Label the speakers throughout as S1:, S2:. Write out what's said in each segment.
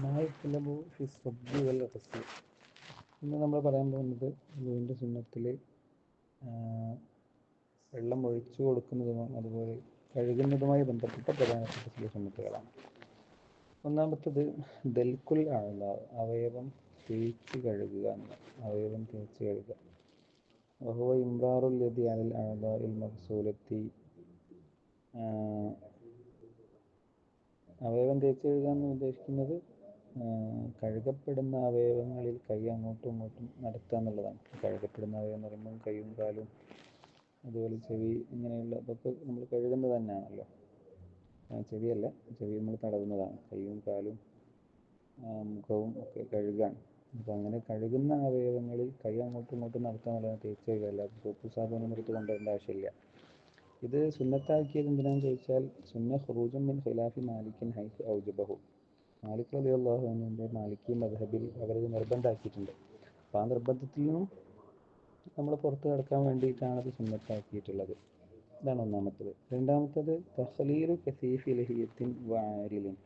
S1: മായത്തലബു ഫി സബ്ബി വൽ ഖസ്ൽ. ഇന്ന് നമ്മൾ പറയാൻ പോകുന്നത് വുളുവിൻ്റെ സുന്നത്തിൽ വെള്ളം ഒഴിച്ചു കൊടുക്കുന്നതും അതുപോലെ കഴുകുന്നതുമായി ബന്ധപ്പെട്ട പ്രധാനപ്പെട്ട ചില സുന്നത്തുകളാണ്. ഒന്നാമത്തത് ദൽക്കുൽ അഅ്ള, അവയവം തേച്ച് കഴുകുക എന്ന്. അവയവം തേച്ച് കഴുകുക. വഹുവ ഇംറാറുൽ യദി അലൽ അഅ്ളാഇൽ മഗ്സൂലത്തി. അവയവം തേച്ച് കഴുകുക എന്ന് ഉദ്ദേശിക്കുന്നത് കഴുകപ്പെടുന്ന അവയവങ്ങളിൽ കൈ അങ്ങോട്ടും ഇങ്ങോട്ടും നടത്തുക എന്നുള്ളതാണ്. കഴുകപ്പെടുന്ന അവയവം എന്ന് പറയുമ്പോൾ കൈയും കാലും അതുപോലെ ചെവി ഇങ്ങനെയുള്ള ഇതൊക്കെ നമ്മൾ കഴുകുന്നത് തന്നെയാണല്ലോ. ചെവിയല്ല, ചെവി നമ്മൾ തടവുന്നതാണ്. കൈയും കാലും മുഖവും ഒക്കെ കഴുകാണ്. അപ്പോൾ അങ്ങനെ കഴുകുന്ന അവയവങ്ങളിൽ കൈ അങ്ങോട്ടും ഇങ്ങോട്ടും നടത്തുക എന്നുള്ളതാണ് തേച്ച് കഴുകുക. അല്ലാതെ സോപ്പ് സാബൂനും എടുത്ത് കൊണ്ടുവരേണ്ട ആവശ്യമില്ല. ഇത് സുന്നത്താക്കിയത് എന്തിനാണെന്ന് ചോദിച്ചാൽ സുന്ന ഖുറൂജൻ മിൻ ഖിലാഫി മാലിക്കിൻ ഹൈസ് ഔജബഹു. മാലിക് റളിയല്ലാഹു അൻഹുവിൻ്റെ മാലിക്കി മദ്ഹബിൽ അവരത് നിർബന്ധമാക്കിയിട്ടുണ്ട്. അപ്പോൾ ആ നിർബന്ധത്തിൽ നിന്നും നമ്മൾ പുറത്ത് കിടക്കാൻ വേണ്ടിയിട്ടാണത് സുന്നത്താക്കിയിട്ടുള്ളത്. ഇതാണ് ഒന്നാമത്തത്. രണ്ടാമത്തത് തഖ്ലീലു കസീഫി ലഹിയത്തിൻ വആരിലിൻ.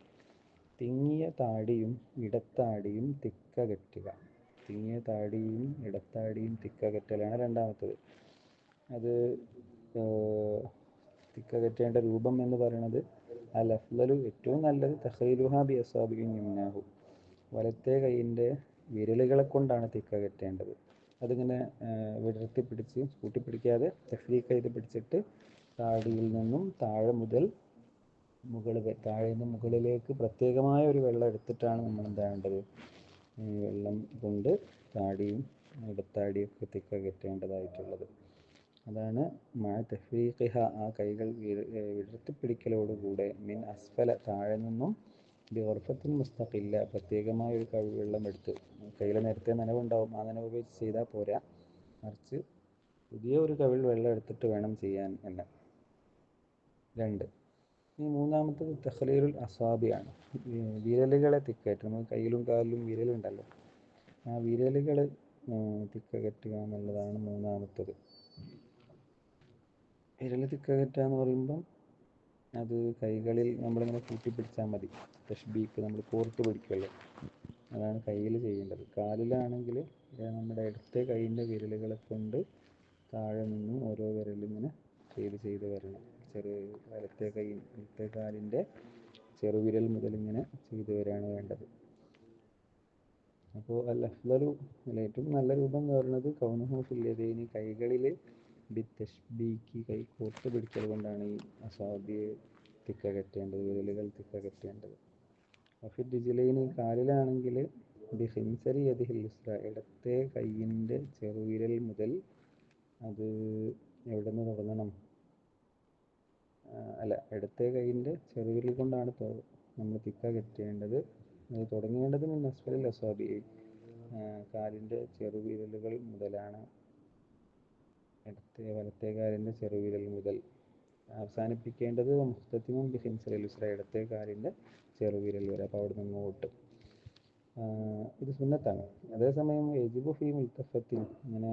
S1: തിങ്ങിയ താടിയും ഇടത്താടിയും തിക്കകറ്റുക. തിങ്ങിയ താടിയും ഇടത്താടിയും തിക്കകറ്റലാണ് രണ്ടാമത്തത്. അത് തിക്കകറ്റേണ്ട രൂപം എന്ന് പറയുന്നത് അൽ അഫ്ളലു, ഏറ്റവും നല്ലത് തഖ്ലീലുഹാ ബി അസാബിഇൻ യംനാഹു, വലത്തെ കൈയിൻ്റെ വിരലുകളെ കൊണ്ടാണ് തിക്കകറ്റേണ്ടത്. അതിങ്ങനെ വിടർത്തി പിടിച്ച് കൂട്ടിപ്പിടിക്കാതെ തഫ്രീഖ് ചെയ്ത് പിടിച്ചിട്ട് താടിയിൽ നിന്നും താഴെ മുതൽ താഴെ നിന്ന് മുകളിലേക്ക് പ്രത്യേകമായ ഒരു വെള്ളം എടുത്തിട്ടാണ് നമ്മൾ എന്താവേണ്ടത്, വെള്ളം കൊണ്ട് താടിയും ഇടത്താടിയൊക്കെ തിക്കകറ്റേണ്ടതായിട്ടുള്ളത്. അതാണ് മഅ തഫ്രീഖിഹ, ആ കൈകൾ വിടർത്തിപ്പിടിക്കലോടുകൂടെ, മിൻ അസ്ഫല, താഴെ നിന്നും ബിഗർഫത്തിൻ മുസ്തഖില്ല, പ്രത്യേകമായ ഒരു കവിൾ വെള്ളം എടുത്ത്. കയ്യിൽ നേരത്തെ നനവുണ്ടാവും, ആ നനവ് വെച്ച് ചെയ്താൽ പോരാ, മറിച്ച് പുതിയ ഒരു കവിൾ വെള്ളം എടുത്തിട്ട് വേണം ചെയ്യാൻ എന്ന്. 2. ഇനി മൂന്നാമത്തത് തഖ്ലീലുൽ അസാബിയാണ്. വിരലുകളെ തിക്കകറ്റുക. നമുക്ക് കയ്യിലും കാലിലും വിരലുണ്ടല്ലോ, ആ വിരലുകൾ തിക്കകറ്റുക എന്നുള്ളതാണ് മൂന്നാമത്തത്. വിരൽ തിക്കകറ്റുക എന്ന് പറയുമ്പം അത് കൈകളിൽ നമ്മളിങ്ങനെ കൂട്ടിപ്പിടിച്ചാൽ മതി. തഷ്ബീക്ക്, നമ്മൾ കോർത്ത് പിടിക്കുമല്ലോ, അതാണ് കയ്യിൽ ചെയ്യേണ്ടത്. കാലിലാണെങ്കിൽ നമ്മുടെ ഇടത്തെ കൈയിൻ്റെ വിരലുകളെ കൊണ്ട് താഴെ നിന്നും ഓരോ വിരലിങ്ങനെ ചെയ്ത് വരണം. വലത്തെ കാലിൻ്റെ ചെറുവിരൽ മുതൽ ഇങ്ങനെ ചെയ്തു വരികയാണ് വേണ്ടത്. അപ്പോൾ അൽ അഫ്ളലു, ഏറ്റവും നല്ല രൂപം എന്ന് പറയുന്നത് കൗനുഹു ഫിൽ യദൈനി, കൈകളിൽ ബിത്തഷ്ബീക്ക്, കൈ കോർത്ത് പിടിക്കൽ കൊണ്ടാണ് ഈ അസാബിയെ തിക്കകറ്റേണ്ടത്, വിരലുകൾ തിക്കകറ്റേണ്ടത്. ഫിൽ റിജ്ലൈനി, കാലിലാണെങ്കിൽ ബിഖിൻസരി യദിഹിൽ യുസ്ര, ഇടത്തെ കൈയിൻ്റെ ചെറുവിരൽ മുതൽ, അത് എവിടെ നിന്ന് തുടങ്ങണം, ഇടത്തെ കൈയിൻ്റെ ചെറുവിരൽ കൊണ്ടാണ് നമ്മൾ തിക്കകറ്റേണ്ടത്. അത് തുടങ്ങേണ്ടത് മിൻ അസ്ഫലിൽ അസാബി, കാലിൻ്റെ ചെറുവിരലുകൾ മുതലാണ്. വലത്തെ കാലിൻ്റെ ചെറുവിരൽ മുതൽ അവസാനിപ്പിക്കേണ്ടത് മുഖ്തത്തിമും ബിഖിൻസരിൽ യുസ്ര, ഇടത്തെ കാലിൻ്റെ ചെറുവിരൽ വരെ. അപ്പോൾ അവിടെ നിന്ന് ഇങ്ങോട്ട് ഇത് സുന്നത്താണ്. അതേസമയം യജിബു ഫീ മുൽത്തഫത്തിൻ, ഇങ്ങനെ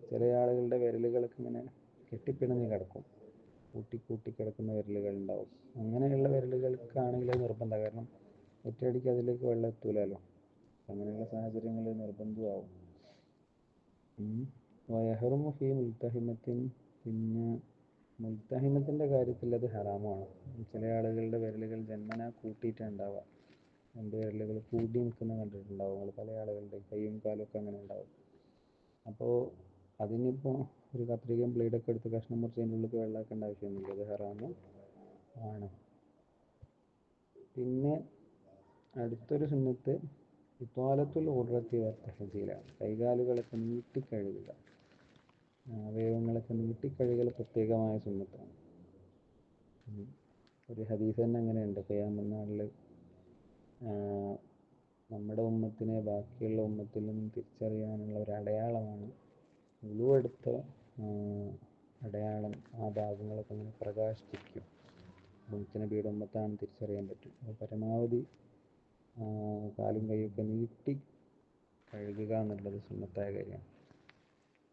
S1: ചില ആളുകളുടെ വിരലുകളൊക്കെ ഇങ്ങനെ കെട്ടിപ്പിണഞ്ഞ് കിടക്കും, കൂട്ടി കിടക്കുന്ന വിരലുകൾ ഉണ്ടാവും. അങ്ങനെയുള്ള വിരലുകൾക്കാണെങ്കിൽ അത് നിർബന്ധമാണ്. കാരണം ഒറ്റയടിക്ക് അതിലേക്ക് വെള്ളം എത്തൂലല്ലോ. അങ്ങനെയുള്ള സാഹചര്യങ്ങളിൽ നിർബന്ധമാവും. വയഹറുമു ഫീ മുൽത്തഹിമത്തിൻ, പിന്നെ മുൽത്തഹിമത്തിൻ്റെ കാര്യത്തിൽ അത് ഹറാമാണ്. ചില ആളുകളുടെ വിരലുകൾ ജന്മനാ കൂട്ടിയിട്ടുണ്ടാവുക, രണ്ട് വിരലുകൾ കൂടി നിൽക്കുന്ന കണ്ടിട്ടുണ്ടാവും നമ്മൾ. പല ആളുകളുടെ കൈയും കാലൊക്കെ അങ്ങനെ ഉണ്ടാവും. അപ്പോൾ അതിനിപ്പോൾ ഒരു കത്രികയും ബ്ലേഡൊക്കെ എടുത്ത് കഷ്ണം മുറിച്ച് അതിൻ്റെ ഉള്ളിൽ വെള്ളമാക്കേണ്ട ആവശ്യമൊന്നുമില്ല, അത് ഹറാമ് ആണ്. പിന്നെ അടുത്തൊരു സുന്നത്ത് ഇത്വാലത്തുൽ ഉർറത്തി വത്തഹ്ജീലാണ്. കൈകാലുകളൊക്കെ നീട്ടിക്കഴുകുക, അവയവങ്ങളൊക്കെ നീട്ടിക്കഴുകൽ പ്രത്യേകമായ സുന്നത്താണ്. ഒരു ഹദീസ് തന്നെ അങ്ങനെയുണ്ട്, ഖിയാമത്ത് നാളിൽ നമ്മുടെ ഉമ്മത്തിനെ ബാക്കിയുള്ള ഉമ്മത്തിൽ നിന്നും തിരിച്ചറിയാനുള്ള ഒരു അടയാളമാണ് ഉളുവെടുത്ത അടയാളം. ആ ഭാഗങ്ങളൊക്കെ അങ്ങനെ പ്രകാശിച്ചിരിക്കും. മുത്തനബിയുടെ ഉമ്മത്താണെന്ന് തിരിച്ചറിയാൻ പറ്റും. അത് പരമാവധി കാലും കൈയൊക്കെ നീട്ടി കഴുകുക എന്നുള്ളത് സുന്നത്തായ കാര്യമാണ്.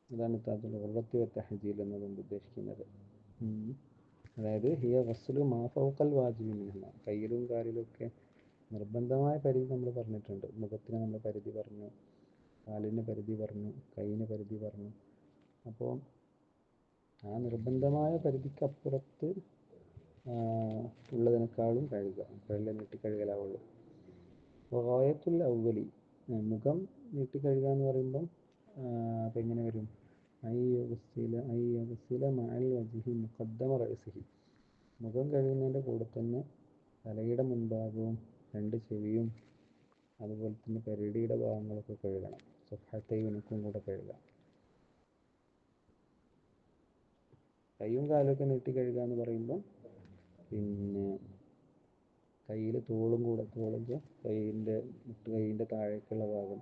S1: അതാണ് താത്തുൽ ഉർവത്തി വത്തഹ്ജീൽ എന്നതുകൊണ്ട് ഉദ്ദേശിക്കുന്നത്. അതായത് ഹിയ ഗസ്ലു മാ ഫൗഖൽ വാജിബി മിൻഹ, കയ്യിലും കാലിലൊക്കെ നിർബന്ധമായ പരിധി നമ്മൾ പറഞ്ഞിട്ടുണ്ട്. മുഖത്തിന് നമ്മൾ പരിധി പറഞ്ഞു, കാലിന് പരിധി പറഞ്ഞു, കൈയിന് പരിധി പറഞ്ഞു. അപ്പോൾ ആ നിർബന്ധമായ പരിധിക്കപ്പുറത്ത് ഉള്ളതിനേക്കാളും കഴുകുക, വെള്ളം നീട്ടി കഴുകലാവുള്ളൂ. ഗായത്തുൽ അവ്വലി, മുഖം നീട്ടി കഴുകുക എന്ന് പറയുമ്പം അപ്പം എങ്ങനെ വരും? യഗ്സില മഅൽ വജ്ഹി മുഖദ്ദമ റഅസിഹി, മുഖം കഴുകുന്നതിൻ്റെ കൂടെ തന്നെ തലയുടെ മുൻഭാഗവും രണ്ട് ചെവിയും അതുപോലെ തന്നെ പെരടിയുടെ ഭാഗങ്ങളൊക്കെ കഴുകണം. സുഹത്തൈനുക്കും കൂടെ കഴുകാം. കൈയും കാലൊക്കെ നീട്ടി കഴുകുക എന്ന് പറയുമ്പോൾ പിന്നെ കയ്യിൽ തോളും കൂടെ, തോളിൻ്റെ കൈയിൻ്റെ താഴേക്കുള്ള ഭാഗം,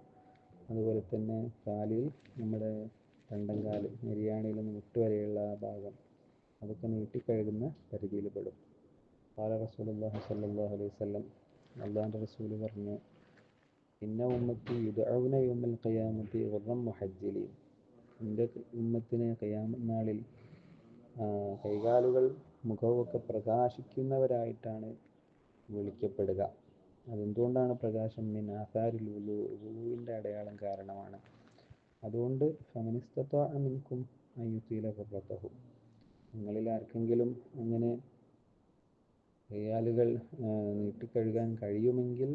S1: അതുപോലെ തന്നെ കാലിൽ നമ്മുടെ തണ്ടൻകാല്, നെരിയാണിയിൽ നിന്ന് മുട്ട് വരെയുള്ള ആ ഭാഗം, അതൊക്കെ നീട്ടി കഴുകുന്ന പരിധിയിൽ പെടും. ഖാല റസൂലുള്ളാഹി സ്വല്ലല്ലാഹു അലൈഹി വസല്ലം, അല്ലാഹുവിൻ്റെ റസൂൽ പറഞ്ഞു, ഇന്ന ഉമ്മത്തി യുദ്അൗന യൗമൽ ഖിയാമത്തി ഗുർറൻ മുഹജ്ജലീൻ, എൻ്റെ ഉമ്മത്തിനെ ഖിയാമത്ത് നാളിൽ കൈകാലുകൾ മുഖമൊക്കെ പ്രകാശിക്കുന്നവരായിട്ടാണ് വിളിക്കപ്പെടുക. അതെന്തുകൊണ്ടാണ് പ്രകാശം? മിൻ ആസാരിൽ വുളൂ, വുളൂവിൻ്റെ അടയാളം കാരണമാണ്. അതുകൊണ്ട് ഫമനിസ്തത്വ മിൻകും അൻ യുതീല ഖുർറതഹു, നിങ്ങളിൽ ആർക്കെങ്കിലും അങ്ങനെ കൈകാലുകൾ നീട്ടിക്കഴുകാൻ കഴിയുമെങ്കിൽ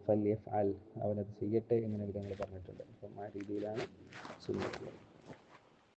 S1: ഫല്യഫ്അൽ, അവനത് ചെയ്യട്ടെ എന്ന് നബി തങ്ങൾ പറഞ്ഞിട്ടുണ്ട്. അപ്പം ആ രീതിയിലാണ് സുന്നത്തുള്ളത്.